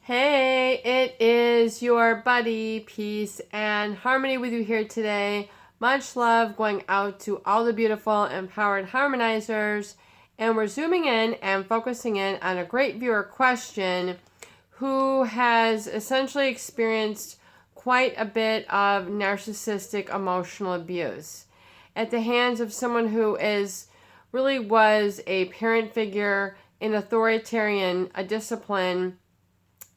Hey, it is your buddy, Peace and Harmony with you here today. Much love going out to all the beautiful, empowered harmonizers. And we're zooming in and focusing in on a great viewer question who has essentially experienced quite a bit of narcissistic emotional abuse at the hands of someone who really was a parent figure, an authoritarian, a discipline,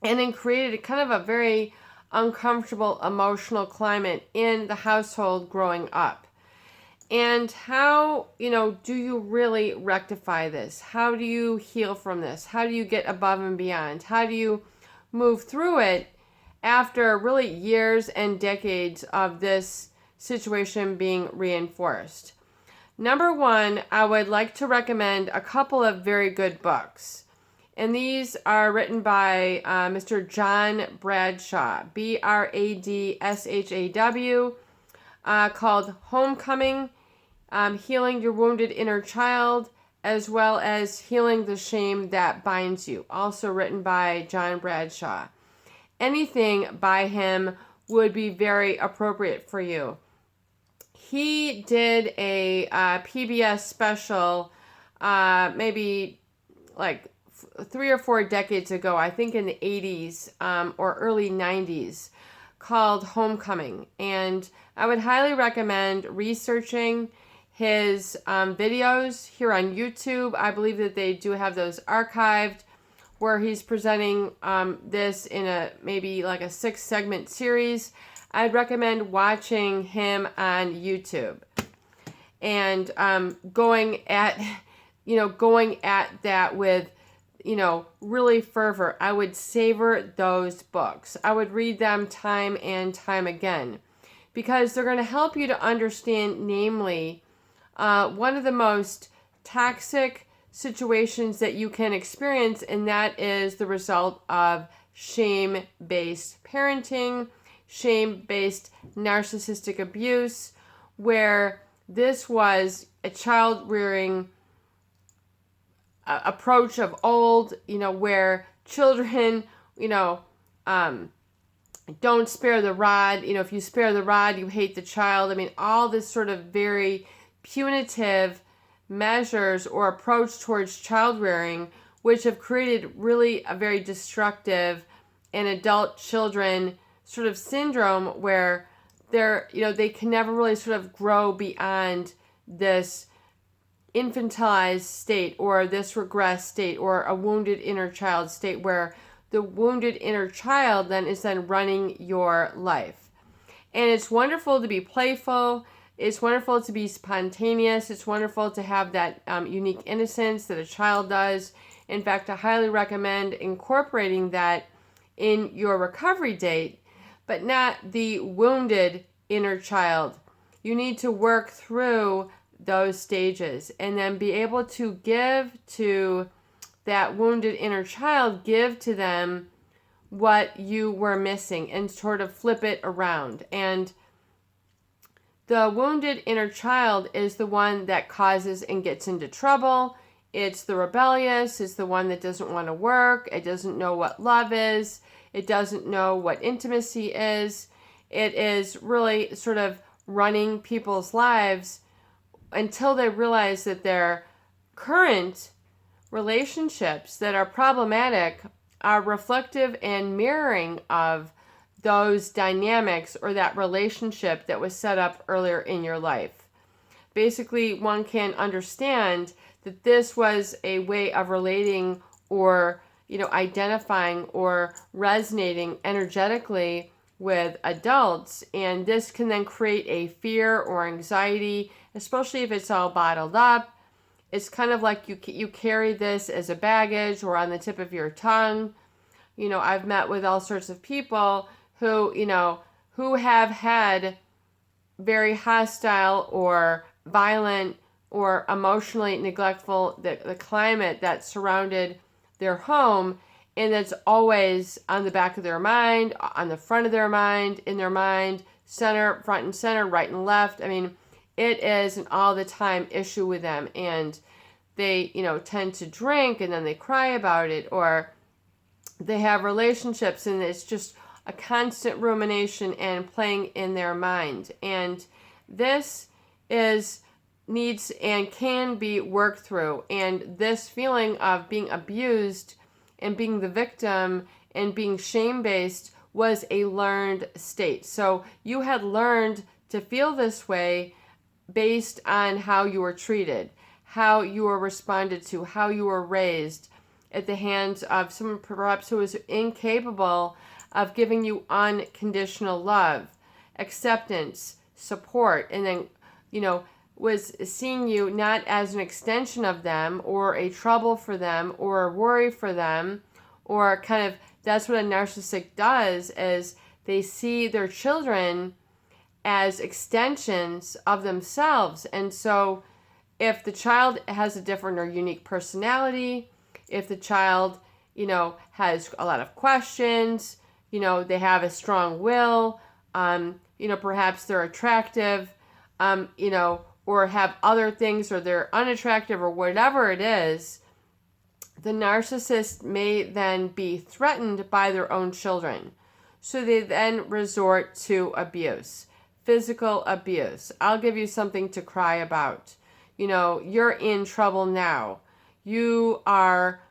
and then created kind of a very uncomfortable emotional climate in the household growing up. And how, do you really rectify this? How do you heal from this? How do you get above and beyond? How do you move through it after really years and decades of this situation being reinforced? Number one, I would like to recommend a couple of very good books. And these are written by Mr. John Bradshaw, Bradshaw, called Homecoming, Healing Your Wounded Inner Child, as well as Healing the Shame That Binds You, also written by John Bradshaw. Anything by him would be very appropriate for you. He did a PBS special maybe like 3 or 4 decades ago, I think in the 80s or early 90s, called Homecoming. And I would highly recommend researching his videos here on YouTube. I believe that they do have those archived where he's presenting this in a maybe like a 6-segment series. I'd recommend watching him on YouTube and going at that with really fervor. I would savor those books. I would read them time and time again because they're going to help you to understand, namely, one of the most toxic situations that you can experience, and that is the result of shame-based parenting, shame-based narcissistic abuse, where this was a child rearing approach of old, where children, don't spare the rod. If you spare the rod, you hate the child. I mean, all this sort of very punitive measures or approach towards child rearing, which have created really a very destructive and adult children sort of syndrome where they can never really sort of grow beyond this infantilized state or this regressed state or a wounded inner child state where the wounded inner child then is running your life. And it's wonderful to be playful. It's wonderful to be spontaneous. It's wonderful to have that unique innocence that a child does. In fact, I highly recommend incorporating that in your recovery date, but not the wounded inner child. You need to work through those stages and then be able to give to that wounded inner child, give to them what you were missing and sort of flip it around. And the wounded inner child is the one that causes and gets into trouble. It's the rebellious. It's the one that doesn't want to work. It doesn't know what love is. It doesn't know what intimacy is. It is really sort of running people's lives until they realize that their current relationships that are problematic are reflective and mirroring of those dynamics or that relationship that was set up earlier in your life. Basically, one can understand that this was a way of relating or, identifying or resonating energetically with adults, and this can then create a fear or anxiety, especially if it's all bottled up. It's kind of like you carry this as a baggage or on the tip of your tongue. I've met with all sorts of people who have had very hostile or violent or emotionally neglectful the climate that surrounded their home, and that's always on the back of their mind, on the front of their mind, in their mind, center, front and center, right and left. I mean, it is an all the time issue with them, and they, tend to drink and then they cry about it, or they have relationships, and it's just a constant rumination and playing in their mind. And this is needs and can be worked through. And this feeling of being abused and being the victim and being shame-based was a learned state. So you had learned to feel this way based on how you were treated, how you were responded to, how you were raised at the hands of someone perhaps who was incapable of giving you unconditional love, acceptance, support, and then, was seeing you not as an extension of them or a trouble for them or a worry for them, or kind of, that's what a narcissist does, is they see their children as extensions of themselves. And so if the child has a different or unique personality, if the child, has a lot of questions, they have a strong will, perhaps they're attractive, or have other things, or they're unattractive, or whatever it is, the narcissist may then be threatened by their own children. So they then resort to abuse, physical abuse. I'll give you something to cry about. You're in trouble now. You are,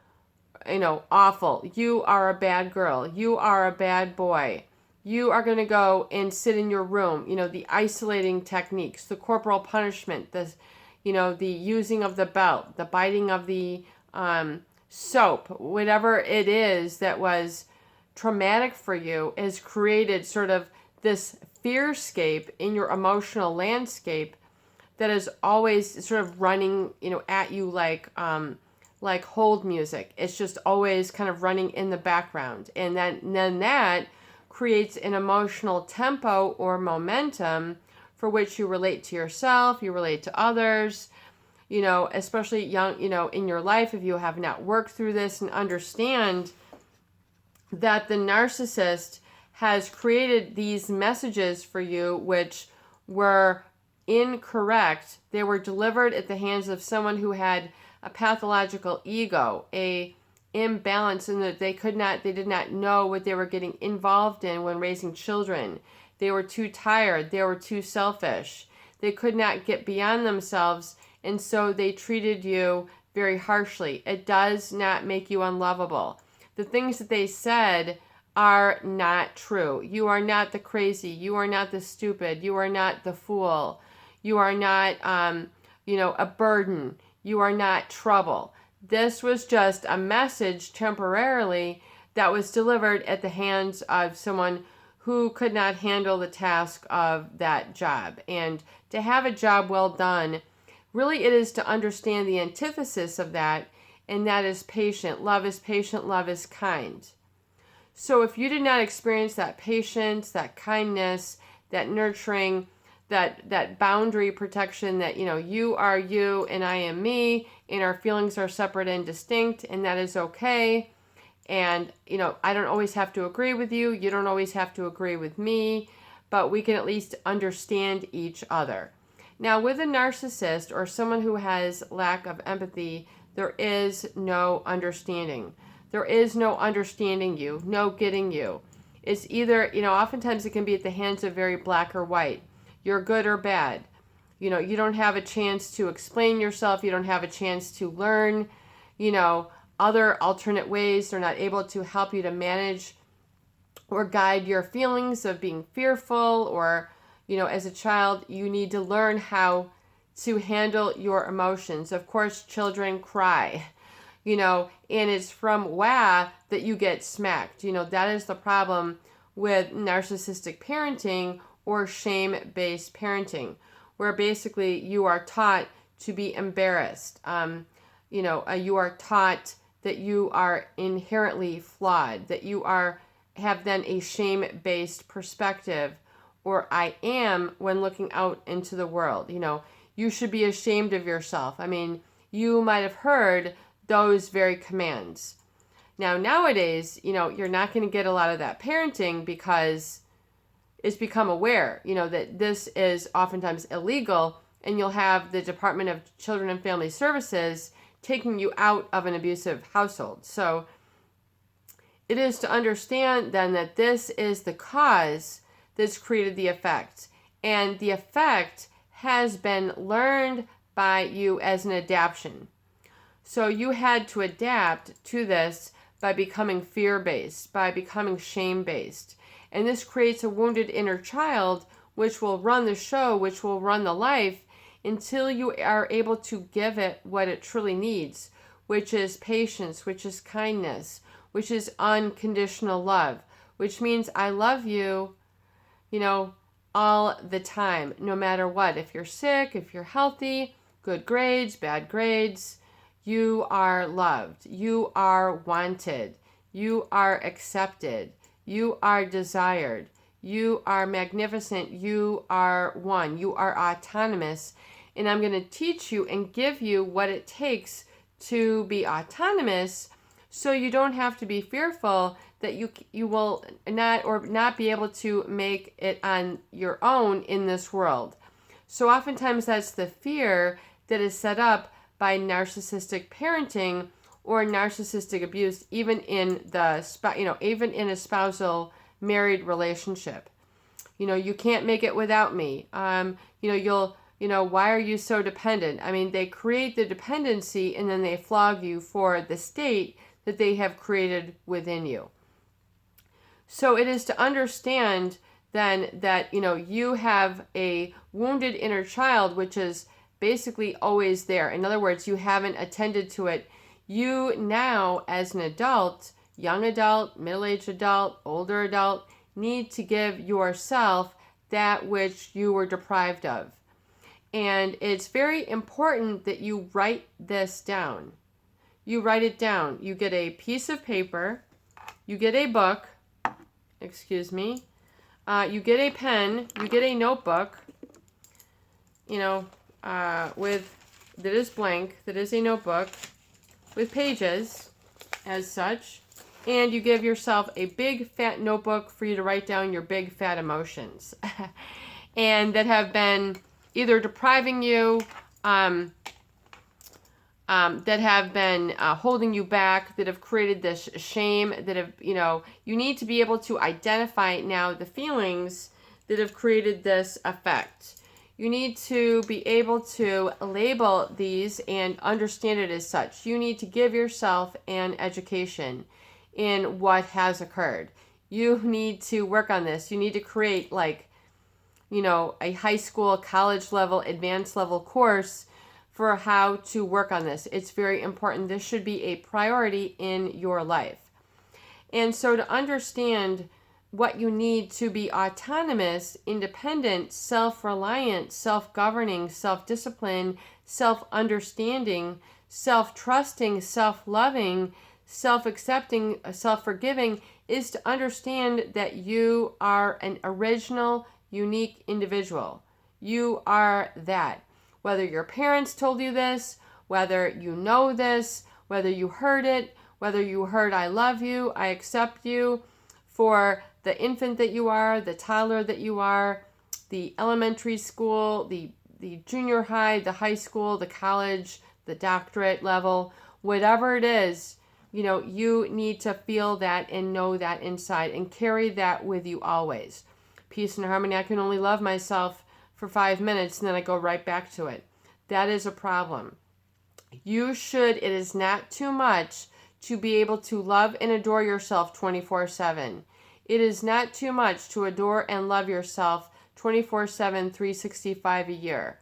awful. You are a bad girl. You are a bad boy. You are going to go and sit in your room. The isolating techniques, the corporal punishment, the using of the belt, the biting of the soap, whatever it is that was traumatic for you, has created sort of this fearscape in your emotional landscape that is always sort of running, at you like hold music. It's just always kind of running in the background. And then that creates an emotional tempo or momentum for which you relate to yourself, you relate to others, especially young, in your life, if you have not worked through this and understand that the narcissist has created these messages for you which were incorrect. They were delivered at the hands of someone who had a pathological ego, a imbalance in that they did not know what they were getting involved in when raising children. They were too tired. They were too selfish. They could not get beyond themselves, and so they treated you very harshly. It does not make you unlovable. The things that they said are not true. You are not the crazy. You are not the stupid. You are not the fool. You are not, a burden. You are not trouble. This was just a message temporarily that was delivered at the hands of someone who could not handle the task of that job. And to have a job well done, really it is to understand the antithesis of that, and that is patient. Love is patient, love is kind. So if you did not experience that patience, that kindness, that nurturing, that boundary protection, that, you are you and I am me, and our feelings are separate and distinct, and that is okay. And, I don't always have to agree with you. You don't always have to agree with me, but we can at least understand each other. Now, with a narcissist or someone who has lack of empathy, there is no understanding. There is no understanding you, no getting you. It's either, oftentimes it can be at the hands of very black or white. You're good or bad. You don't have a chance to explain yourself. You don't have a chance to learn, other alternate ways. They're not able to help you to manage or guide your feelings of being fearful, or, as a child, you need to learn how to handle your emotions. Of course, children cry, and it's from wah that you get smacked. That is the problem with narcissistic parenting or shame-based parenting, where basically you are taught to be embarrassed. You are taught that you are inherently flawed, that you have then a shame-based perspective, or I am, when looking out into the world. You should be ashamed of yourself. You might have heard those very commands. Now, nowadays, you're not going to get a lot of that parenting because it's become aware, that this is oftentimes illegal, and you'll have the Department of Children and Family Services taking you out of an abusive household. So It is to understand then that this is the cause that's created the effect. And the effect has been learned by you as an adaptation. So you had to adapt to this by becoming fear-based, by becoming shame-based. And this creates a wounded inner child, which will run the show, which will run the life, until you are able to give it what it truly needs, which is patience, which is kindness, which is unconditional love, which means I love you, all the time, no matter what. If you're sick, if you're healthy, good grades, bad grades, you are loved, you are wanted, you are accepted, you are desired, you are magnificent, you are one, you are autonomous. And I'm going to teach you and give you what it takes to be autonomous, so you don't have to be fearful that you will not be able to make it on your own in this world. So oftentimes that's the fear that is set up by narcissistic parenting or narcissistic abuse, even in even in a spousal married relationship. You can't make it without me. Why are you so dependent? I mean, they create the dependency and then they flog you for the state that they have created within you. So it is to understand then that, you have a wounded inner child, which is basically always there. In other words, you haven't attended to it. You now, as an adult, young adult, middle-aged adult, older adult, need to give yourself that which you were deprived of. And it's very important that you write this down. You write it down. You get a piece of paper. You get a book. You get a pen. You get a notebook. That is blank. That is a notebook with pages as such. And you give yourself a big fat notebook for you to write down your big fat emotions and that have been either depriving you, that have been holding you back, that have created this shame, that have, you need to be able to identify now the feelings that have created this effect. You need to be able to label these and understand it as such. You need to give yourself an education in what has occurred. You need to work on this. You need to create a high school, college level, advanced level course for how to work on this. It's very important. This should be a priority in your life. And so to understand what you need to be autonomous, independent, self-reliant, self-governing, self-disciplined, self-understanding, self-trusting, self-loving, self-accepting, self-forgiving, is to understand that you are an original, unique individual. You are that. Whether your parents told you this, whether you know this, whether you heard it, whether you heard I love you, I accept you, for the infant that you are, the toddler that you are, the elementary school, the junior high, the high school, the college, the doctorate level, whatever it is, you need to feel that and know that inside and carry that with you always. Peace and harmony. I can only love myself for 5 minutes and then I go right back to it. That is a problem. It is not too much to be able to love and adore yourself 24/7. It is not too much to adore and love yourself 24/7, 365 a year.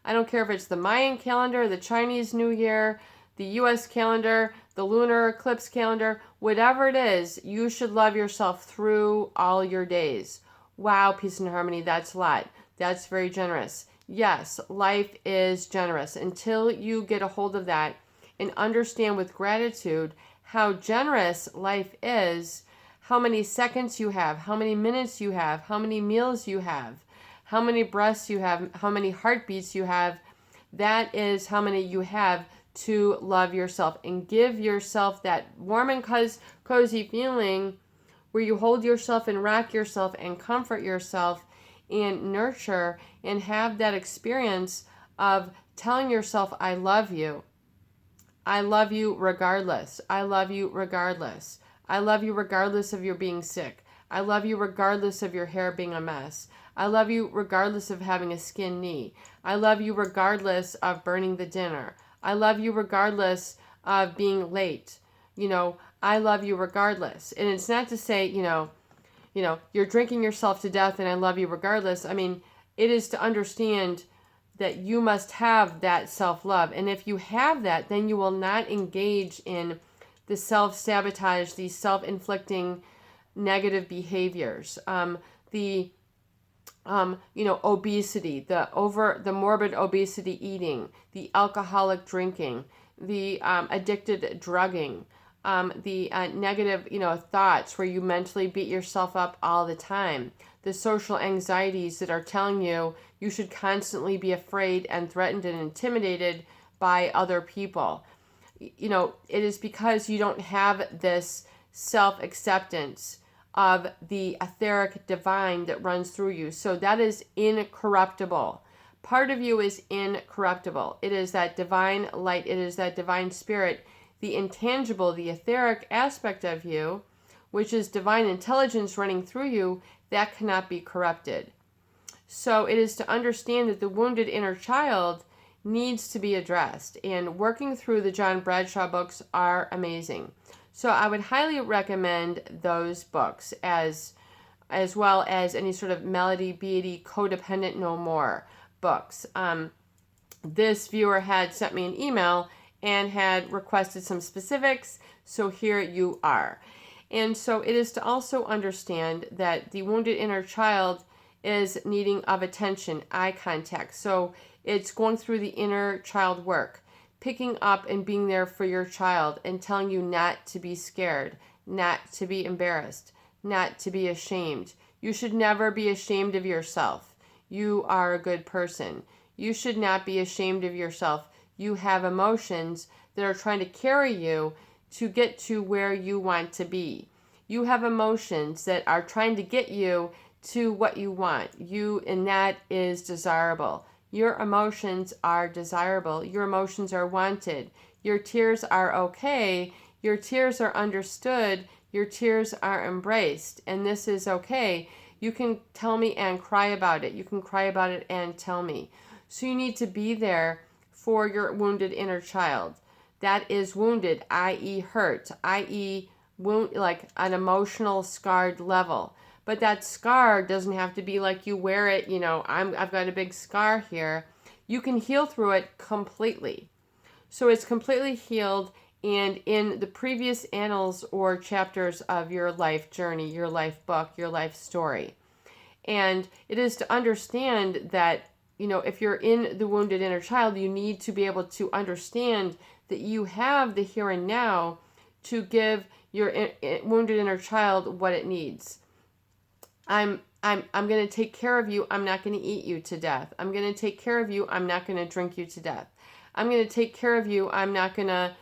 I don't care if it's the Mayan calendar, the Chinese New Year, the US calendar, the lunar eclipse calendar, whatever it is, you should love yourself through all your days. Wow, peace and harmony, that's a lot. That's very generous. Yes, life is generous. Until you get a hold of that and understand with gratitude how generous life is, how many seconds you have, how many minutes you have, how many meals you have, how many breaths you have, how many heartbeats you have, that is how many you have to love yourself and give yourself that warm and cozy feeling where you hold yourself and rock yourself and comfort yourself and nurture and have that experience of telling yourself, I love you. I love you regardless. I love you regardless. I love you regardless of your being sick. I love you regardless of your hair being a mess. I love you regardless of having a skin knee. I love you regardless of burning the dinner. I love you regardless of being late. I love you regardless. And it's not to say, you're drinking yourself to death and I love you regardless. I mean, it is to understand that you must have that self-love. And if you have that, then you will not engage in the self-sabotage, these self-inflicting negative behaviors, obesity, the morbid obesity eating, the alcoholic drinking, the addicted drugging, the negative, thoughts where you mentally beat yourself up all the time, the social anxieties that are telling you you should constantly be afraid and threatened and intimidated by other people. It is because you don't have this self-acceptance of the etheric divine that runs through you. So that is incorruptible. Part of you is incorruptible. It is that divine light. It is that divine spirit, the intangible, the etheric aspect of you, which is divine intelligence running through you, that cannot be corrupted. So it is to understand that the wounded inner child needs to be addressed, and working through the John Bradshaw books are amazing. So I would highly recommend those books as well as any sort of Melody Beatty Codependent No More books. This viewer had sent me an email and had requested some specifics, so here you are. And so it is to also understand that the wounded inner child is needing of attention, eye contact. So it's going through the inner child work, picking up and being there for your child and telling you not to be scared, not to be embarrassed, not to be ashamed. You should never be ashamed of yourself. You are a good person. You should not be ashamed of yourself. You have emotions that are trying to carry you to get to where you want to be. You have emotions that are trying to get you to what you want. And that is desirable. Your emotions are desirable. Your emotions are wanted. Your tears are okay. Your tears are understood. Your tears are embraced. And this is okay. You can tell me and cry about it. You can cry about it and tell me. So you need to be there for your wounded inner child. That is wounded, i.e. hurt, i.e. wound, like an emotional scarred level. But that scar doesn't have to be like you wear it, I've got a big scar here. You can heal through it completely. So it's completely healed, and in the previous annals or chapters of your life journey, your life book, your life story. And it is to understand that, if you're in the wounded inner child, you need to be able to understand that you have the here and now to give your wounded inner child what it needs. I'm going to take care of you. I'm not going to eat you to death. I'm going to take care of you. I'm not going to drink you to death. I'm going to take care of you. I'm not going to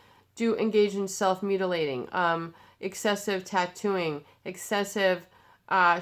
engage in self-mutilating, excessive tattooing, excessive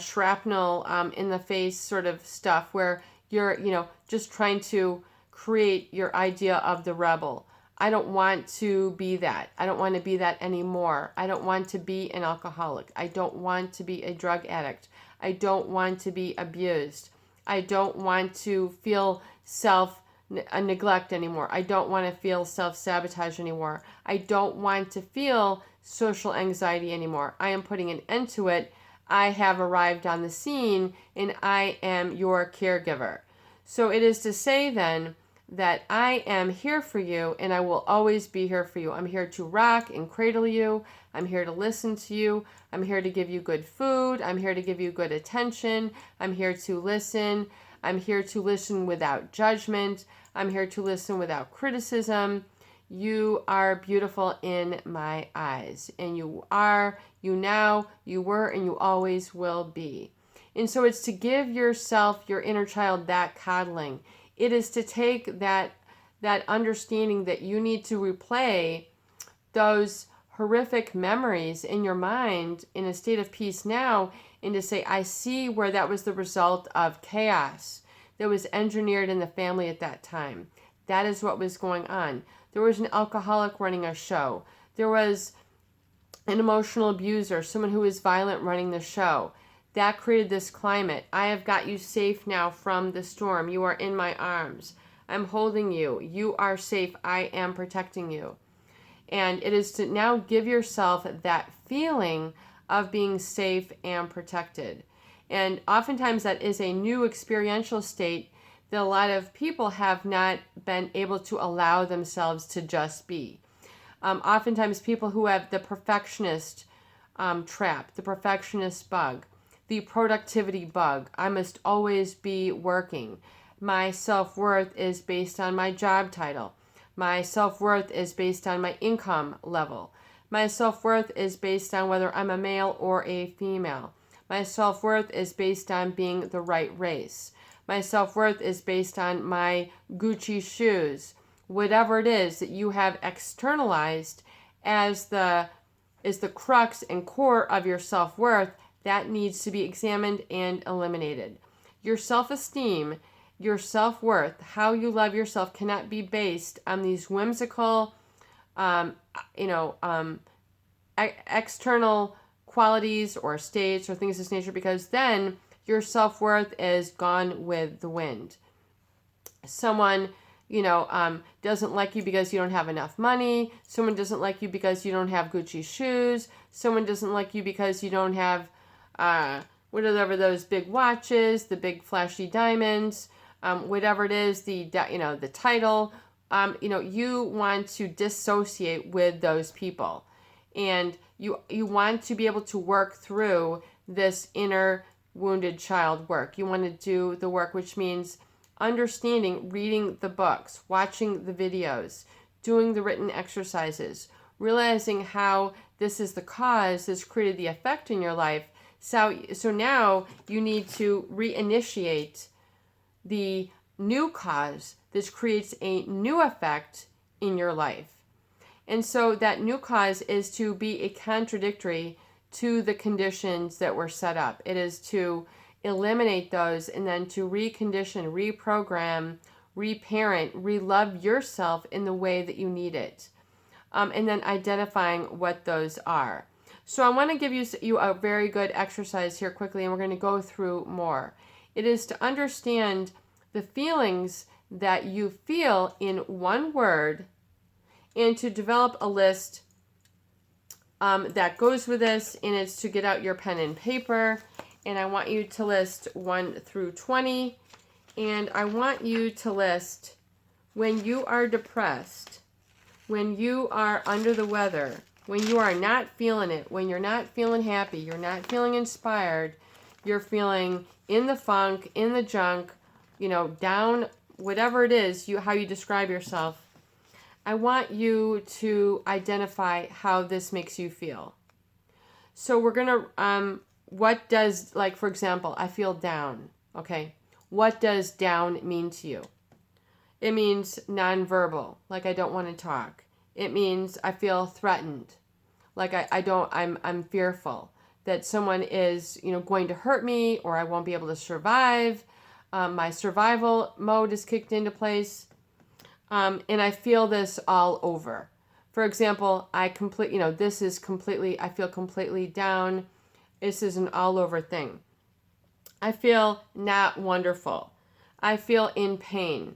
shrapnel in the face sort of stuff where you're, just trying to create your idea of the rebel. I don't want to be that. I don't want to be that anymore. I don't want to be an alcoholic. I don't want to be a drug addict. I don't want to be abused. I don't want to feel self-neglect anymore. I don't want to feel self-sabotage anymore. I don't want to feel social anxiety anymore. I am putting an end to it. I have arrived on the scene and I am your caregiver. So it is to say then that I am here for you and I will always be here for you. I'm here to rock and cradle you. I'm here to listen to you. I'm here to give you good food. I'm here to give you good attention. I'm here to listen. I'm here to listen without judgment. I'm here to listen without criticism. You are beautiful in my eyes. And you are, you now, you were, and you always will be. And so it's to give yourself, your inner child, that coddling. It is to take that understanding that you need to replay those horrific memories in your mind in a state of peace now, and to say, I see where that was the result of chaos that was engineered in the family at that time. That is what was going on. There was an alcoholic running a show. There was an emotional abuser, someone who is violent running the show. That created this climate. I have got you safe now from the storm. You are in my arms. I'm holding you. You are safe. I am protecting you. And it is to now give yourself that feeling of being safe and protected. And oftentimes that is a new experiential state that a lot of people have not been able to allow themselves to just be. Oftentimes people who have the perfectionist trap, the perfectionist bug, the productivity bug, I must always be working. My self-worth is based on my job title. My self-worth is based on my income level. My self-worth is based on whether I'm a male or a female. My self-worth is based on being the right race. My self-worth is based on my Gucci shoes. Whatever it is that you have externalized as the crux and core of your self-worth, that needs to be examined and eliminated. Your self-esteem, your self-worth, how you love yourself cannot be based on these whimsical, external qualities or states or things of this nature, because then your self-worth is gone with the wind. Someone, doesn't like you because you don't have enough money. Someone doesn't like you because you don't have Gucci shoes. Someone doesn't like you because you don't have, whatever those big watches, the big flashy diamonds, whatever it is, the title. You want to dissociate with those people. And you want to be able to work through this inner wounded child work. You want to do the work, which means understanding, reading the books, watching the videos, doing the written exercises, realizing how this is the cause that's created the effect in your life. So now you need to reinitiate the new cause that creates a new effect in your life. And so that new cause is to be a contradictory to the conditions that were set up. It is to eliminate those and then to recondition, reprogram, reparent, relove yourself in the way that you need it. And then identifying what those are. So I want to give you a very good exercise here quickly, and we're going to go through more. It is to understand the feelings that you feel in one word and to develop a list that goes with this, and it's to get out your pen and paper. And I want you to list 1 through 20. And I want you to list when you are depressed, when you are under the weather, when you are not feeling it, when you're not feeling happy, you're not feeling inspired, you're feeling in the funk, in the junk, down, whatever it is, how you describe yourself. I want you to identify how this makes you feel. So we're going to, what does, for example, I feel down, okay? What does down mean to you? It means nonverbal, like I don't want to talk. It means I feel threatened, like I'm fearful that someone is, going to hurt me, or I won't be able to survive. My survival mode is kicked into place. And I feel this all over. For example, I feel completely down. This is an all over thing. I feel not wonderful. I feel in pain.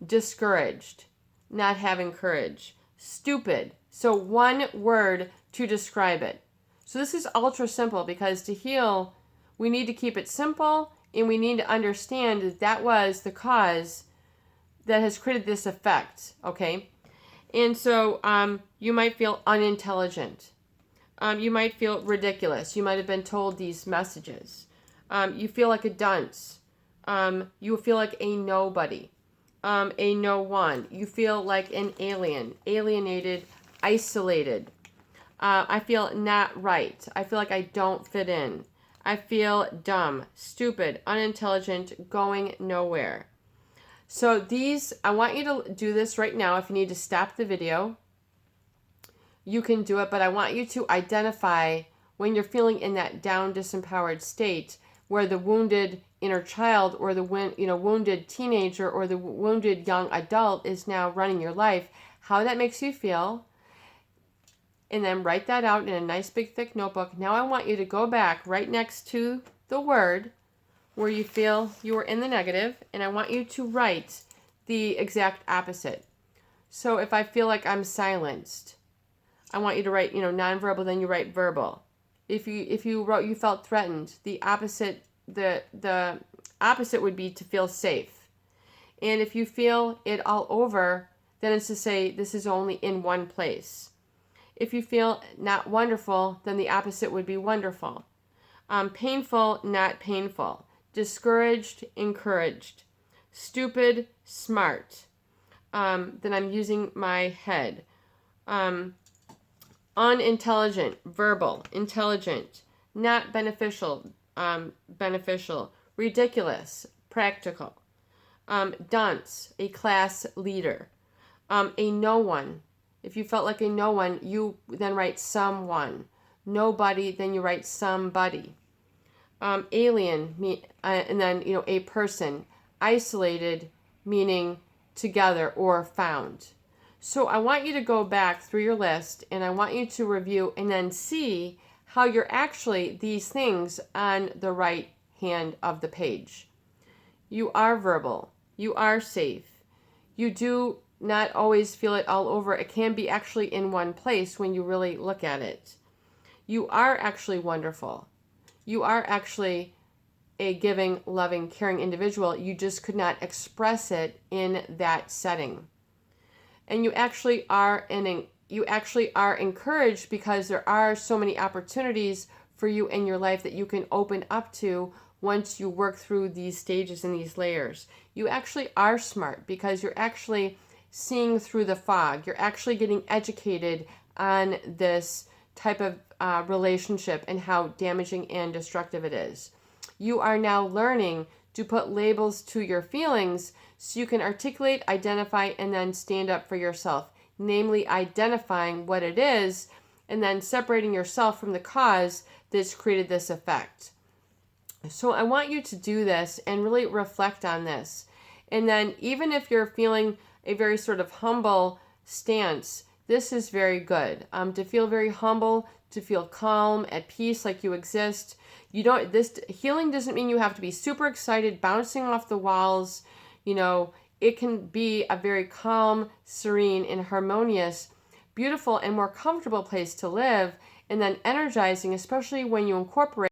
Discouraged. Not having courage. Stupid. So one word to describe it. So this is ultra simple, because to heal, we need to keep it simple, and we need to understand that was the cause that has created this effect, okay? And so you might feel unintelligent. You might feel ridiculous. You might have been told these messages. You feel like a dunce. You feel like a nobody, a no one. You feel like an alien, alienated, isolated. I feel not right. I feel like I don't fit in. I feel dumb, stupid, unintelligent, going nowhere. So I want you to do this right now. If you need to stop the video, you can do it. But I want you to identify when you're feeling in that down, disempowered state, where the wounded inner child or the wounded teenager or the wounded young adult is now running your life, how that makes you feel. and then write that out in a nice big thick notebook. Now I want you to go back right next to the word where you feel you were in the negative, and I want you to write the exact opposite. So if I feel like I'm silenced, I want you to write, nonverbal, then you write verbal. If you wrote you felt threatened, the opposite would be to feel safe. And if you feel it all over, then it's to say this is only in one place. If you feel not wonderful, then the opposite would be wonderful. Painful, not painful. Discouraged, encouraged. Stupid, smart. Then I'm using my head. Unintelligent, verbal, intelligent. Not beneficial, beneficial. Ridiculous, practical. Dunce, a class leader. A no one. If you felt like a no one, you then write someone. Nobody, then you write somebody. Alien, and then, a person. Isolated, meaning together or found. So I want you to go back through your list, and I want you to review and then see how you're actually these things on the right hand of the page. You are verbal. You are safe. You do not always feel it all over. It can be actually in one place when you really look at it. You are actually wonderful. You are actually a giving, loving, caring individual. You just could not express it in that setting. And you actually are encouraged because there are so many opportunities for you in your life that you can open up to once you work through these stages and these layers. You actually are smart because you're actually seeing through the fog. You're actually getting educated on this type of relationship and how damaging and destructive it is. You are now learning to put labels to your feelings so you can articulate, identify, and then stand up for yourself. Namely, identifying what it is and then separating yourself from the cause that's created this effect. So I want you to do this and really reflect on this. And then even if you're feeling a very sort of humble stance, this is very good. To feel very humble, to feel calm, at peace, like you exist. This healing doesn't mean you have to be super excited, bouncing off the walls. It can be a very calm, serene, and harmonious, beautiful, and more comfortable place to live, and then energizing, especially when you incorporate